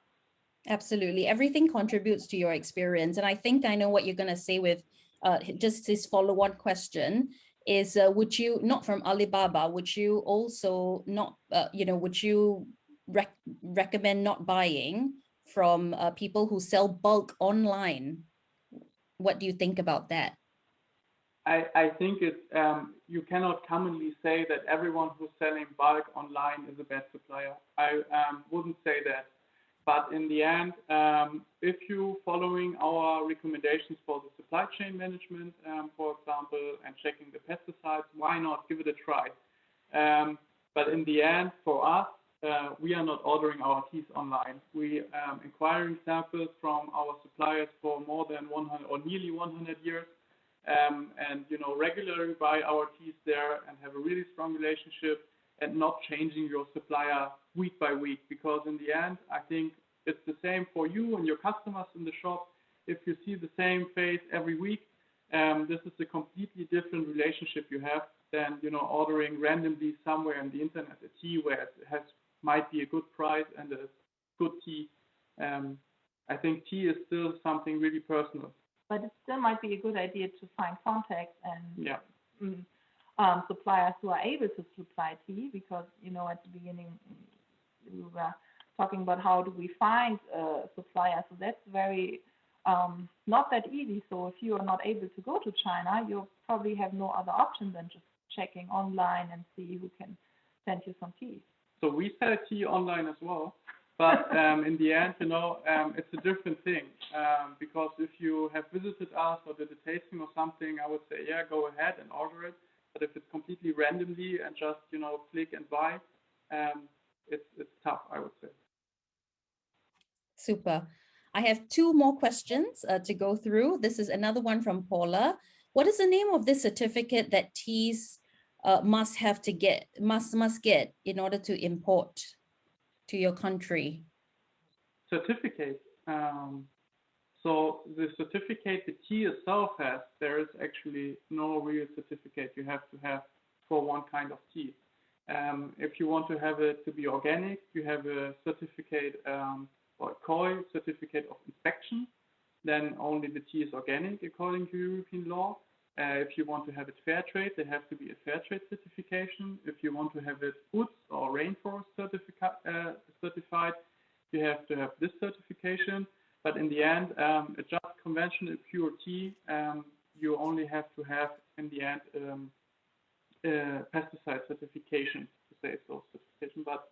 Absolutely. Everything contributes to your experience. And I think I know what you're going to say with just this follow-on question is, would you, not from Alibaba, would you also not, would you recommend not buying from people who sell bulk online? What do you think about that? I think it's, you cannot commonly say that everyone who's selling bulk online is a bad supplier. I wouldn't say that. But in the end, if you're following our recommendations for the supply chain management, for example, and checking the pesticides, why not give it a try? But in the end, for us, we are not ordering our teas online. We acquiring samples from our suppliers for more than 100 or nearly 100 years, and regularly buy our teas there and have a really strong relationship, and not changing your supplier week by week, because in the end, I think it's the same for you and your customers in the shop. If you see the same face every week, this is a completely different relationship you have than ordering randomly somewhere on the internet a tea where it might be a good price and a good tea. I think tea is still something really personal. But it still might be a good idea to find contacts and suppliers who are able to supply tea, because at the beginning we were talking about how do we find suppliers. So that's very not that easy. So if you are not able to go to China, you probably have no other option than just checking online and see who can send you some tea. So we sell tea online as well, but in the end, it's a different thing, because if you have visited us or did a tasting or something, I would say, yeah, go ahead and order it. But if it's completely randomly and just, click and buy, it's tough, I would say. Super. I have two more questions to go through. This is another one from Paula. What is the name of this certificate that teas must get in order to import to your country? Certificate. So the certificate the tea itself has, there is actually no real certificate you have to have for one kind of tea. If you want to have it to be organic, you have a certificate or a COI, certificate of inspection. Then only the tea is organic according to European law. If you want to have it fair trade, there has to be a fair trade certification. If you want to have it UTZ or rainforest certified, you have to have this certification. But in the end, a just conventional pure tea, you only have to have in the end pesticide certification, to say so, certification. But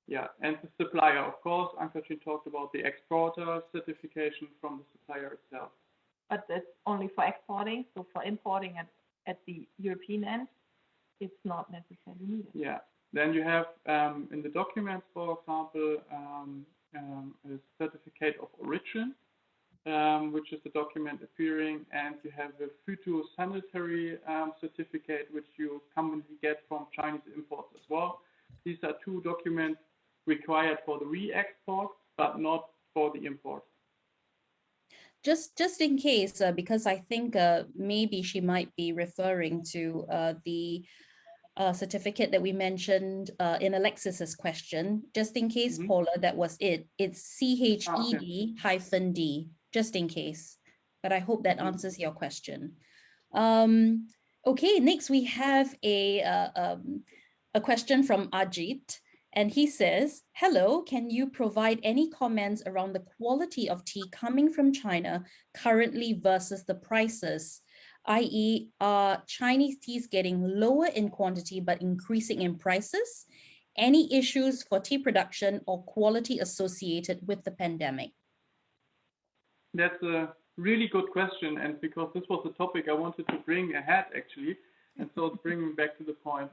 yeah, and the supplier, of course, Ann-Kathrin talked about the exporter certification from the supplier itself. But that's only for exporting. So for importing at the European end, it's not necessarily needed. Yeah. Then you have in the documents, for example, a certificate of origin, which is a document appearing, and you have a phytosanitary certificate, which you commonly get from Chinese imports as well. These are two documents required for the re-export, but not for the import. Just in case, because I think maybe she might be referring to the certificate that we mentioned in Alexis's question. Just in case, Paula, that was it. It's CHED-D, just in case. But I hope that answers your question. Okay, next we have a question from Ajit. And he says, hello, can you provide any comments around the quality of tea coming from China currently versus the prices? I.e., are Chinese teas getting lower in quantity but increasing in prices? Any issues for tea production or quality associated with the pandemic? That's a really good question. And because this was a topic I wanted to bring ahead, actually, and so it's bringing back to the point.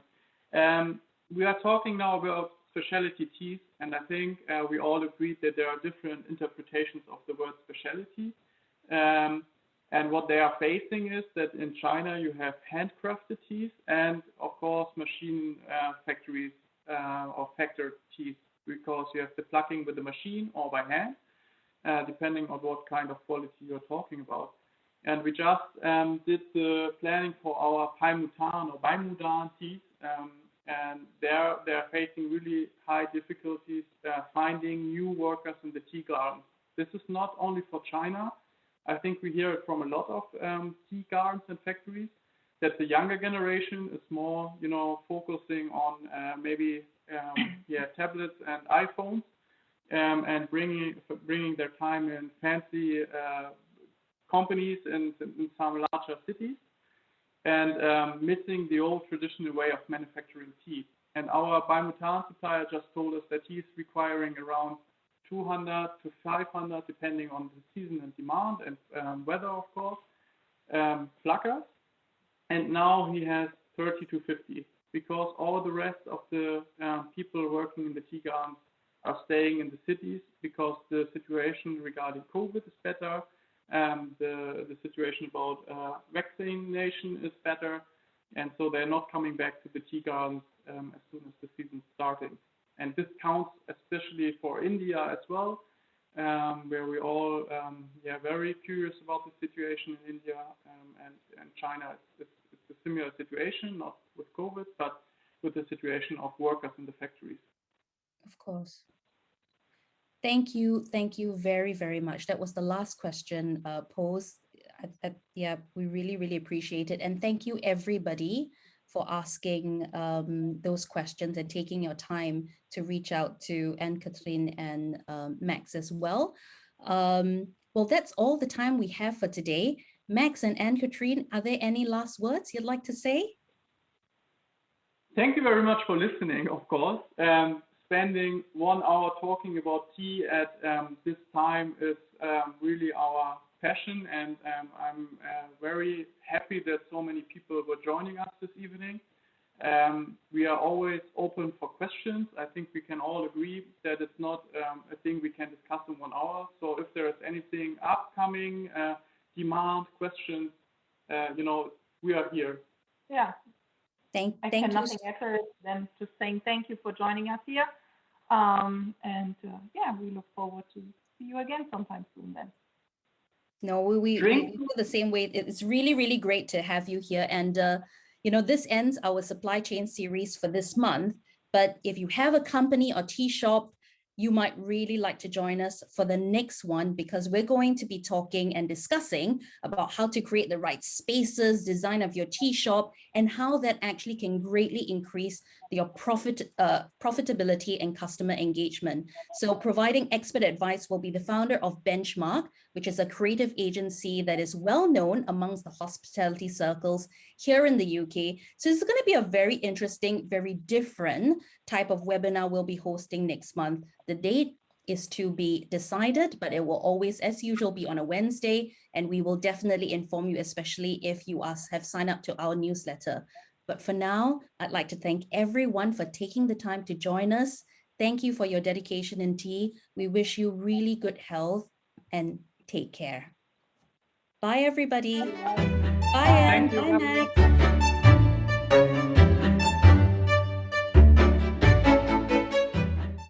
We are talking now about specialty teas, and I think we all agreed that there are different interpretations of the word specialty. And what they are facing is that in China you have handcrafted teas and, of course, machine factories or factored teas, because you have the plucking with the machine or by hand, depending on what kind of quality you're talking about. And we just did the planning for our Paimutan or Baimudan teas, and they're facing really high difficulties finding new workers in the tea gardens. This is not only for China. I think we hear it from a lot of tea gardens and factories that the younger generation is more, focusing on maybe tablets and iPhones, and bringing their time in fancy companies in some larger cities, and missing the old traditional way of manufacturing tea. And our Baimutan supplier just told us that he's requiring around 200 to 500, depending on the season and demand and weather, of course, pluckers. And now he has 30 to 50, because all the rest of the people working in the tea gardens are staying in the cities, because the situation regarding COVID is better. The situation about vaccination is better, and so they're not coming back to the tea gardens as soon as the season's starting. And this counts especially for India as well, where we all very curious about the situation in India, and China. It's a similar situation, not with COVID, but with the situation of workers in the factories. Of course. Thank you very, very much. That was the last question posed. We really, really appreciate it. And thank you everybody for asking those questions and taking your time to reach out to Ann-Kathrin and Max as well. Well, that's all the time we have for today. Max and Ann-Kathrin, are there any last words you'd like to say? Thank you very much for listening, of course. Spending 1 hour talking about tea at this time is really our passion, and I'm very happy that so many people were joining us this evening. We are always open for questions. I think we can all agree that it's not a thing we can discuss in 1 hour. So if there is anything upcoming, demand, questions, we are here. Yeah. Thank I you. can nothing echo than just saying thank you for joining us here. We look forward to see you again sometime soon then. No, we feel the same way. It's really, really great to have you here. And, this ends our supply chain series for this month. But if you have a company or tea shop, you might really like to join us for the next one, because we're going to be talking and discussing about how to create the right spaces, design of your tea shop, and how that actually can greatly increase your profitability and customer engagement. So providing expert advice will be the founder of Benchmark, which is a creative agency that is well known amongst the hospitality circles here in the UK. So it's going to be a very interesting, very different type of webinar we'll be hosting next month. The date is to be decided, but it will always, as usual, be on a Wednesday, and we will definitely inform you, especially if you have signed up to our newsletter. But for now, I'd like to thank everyone for taking the time to join us. Thank you for your dedication in tea. We wish you really good health and take care. Bye, everybody. Bye, Anne. Bye, Max.